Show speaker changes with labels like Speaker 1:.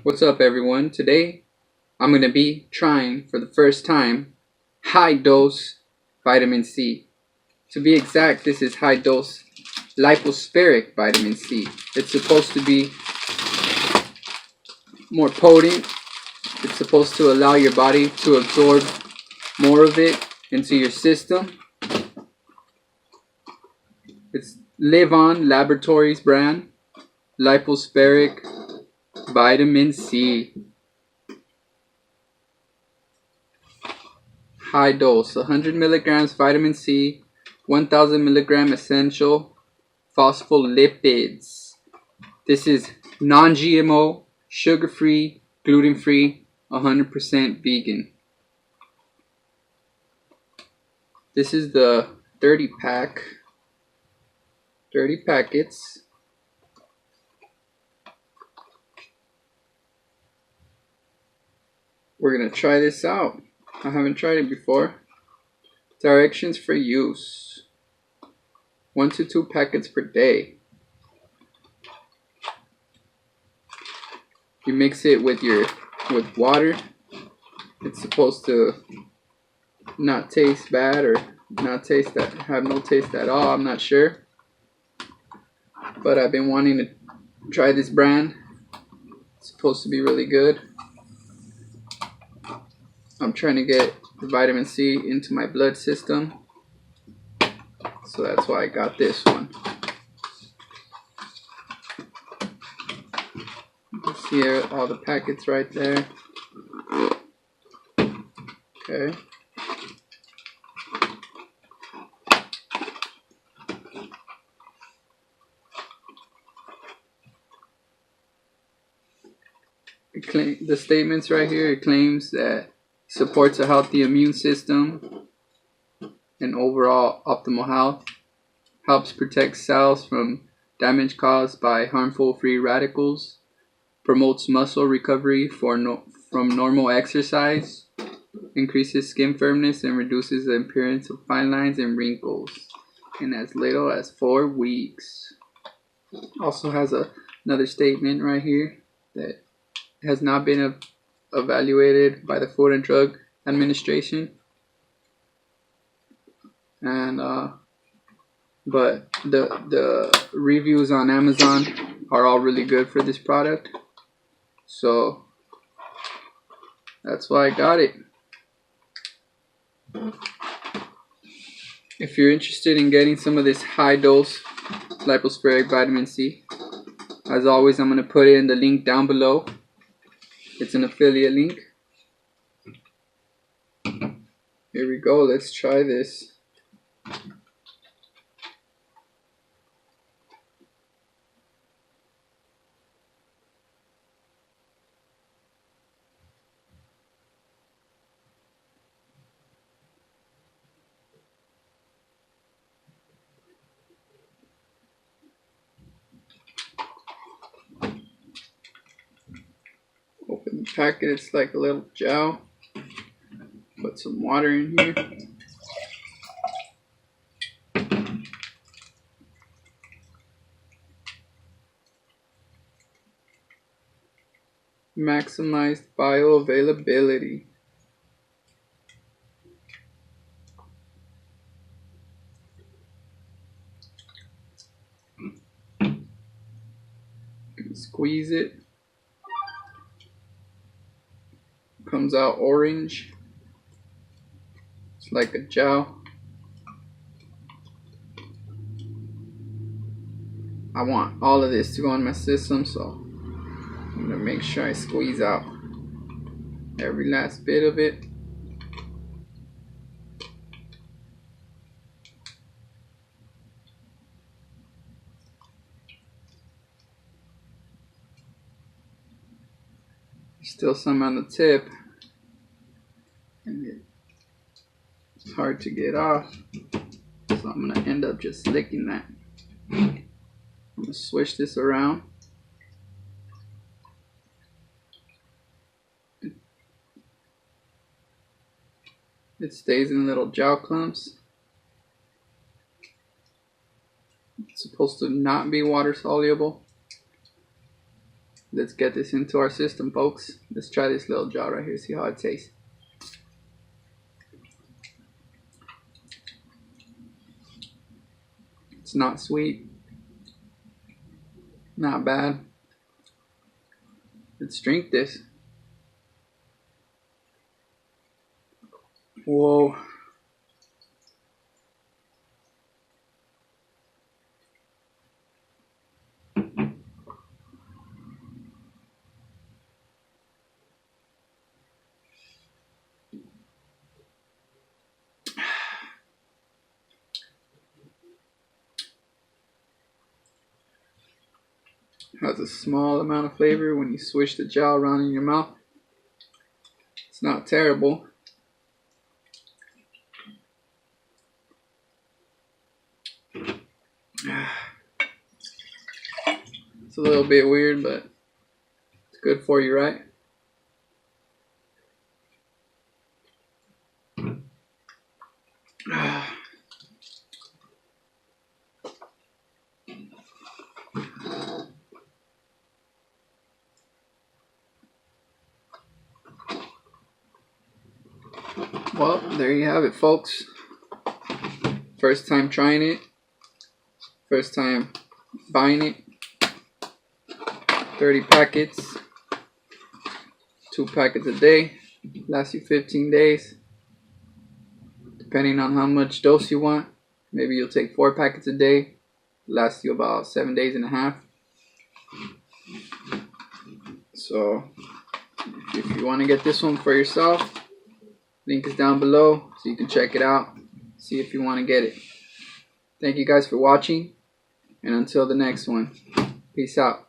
Speaker 1: What's up everyone? Today I'm going to be trying for the first time high dose vitamin C. To be exact, this is high dose Lypo-Spheric vitamin C. It's supposed to be more potent. It's supposed to allow your body to absorb more of it into your system. It's Live On Laboratories brand Lypo-Spheric vitamin C. High dose, 100 milligrams vitamin C, 1000 milligram essential phospholipids. This is non-GMO, sugar-free, gluten-free, 100% vegan. This is the 30 pack, 30 packets. We're gonna try this out. I haven't tried it before. Directions for use: 1 to 2 packets per day. You mix it with water. It's supposed to not taste bad or have no taste at all. I'm not sure, but I've been wanting to try this brand. It's supposed to be really good. I'm trying to get the vitamin C into my blood system, so that's why I got this one. You can see all the packets right there. Okay. The statements right here, it claims that supports a healthy immune system and overall optimal health, helps protect cells from damage caused by harmful free radicals, promotes muscle recovery from normal exercise, increases skin firmness and reduces the appearance of fine lines and wrinkles in as little as 4 weeks. Also has another statement right here that has not been evaluated by the Food and Drug Administration, and but the reviews on Amazon are all really good for this product, so that's why I got it. If you're interested in getting some of this high dose Lypo-Spheric vitamin C, as always, I'm going to put it in the link down below. It's an affiliate link. Here we go, let's try this. Open the packet, it's like a little gel. Put some water in here. Maximized bioavailability. Squeeze it. Comes out orange. It's like a gel. I want all of this to go in my system, so I'm gonna make sure I squeeze out every last bit of it. There's still some on the tip, and it's hard to get off, so I'm gonna end up just licking that. I'm gonna swish this around. It stays in little gel clumps. It's supposed to not be water soluble. let's get this into our system, folks. Let's try this little gel right here, see how it tastes. It's not sweet, not bad. Let's drink this. Whoa. Has a small amount of flavor when you swish the gel around in your mouth. It's not terrible. It's a little bit weird, but it's good for you, right? Well, there you have it, folks. First time trying it. First time buying it. 30 packets. 2 packets a day. Lasts you 15 days. Depending on how much dose you want. Maybe you'll take 4 packets a day. Lasts you about 7 days and a half. So, if you want to get this one for yourself, link is down below so you can check it out. See if you want to get it. Thank you guys for watching. And until the next one, peace out.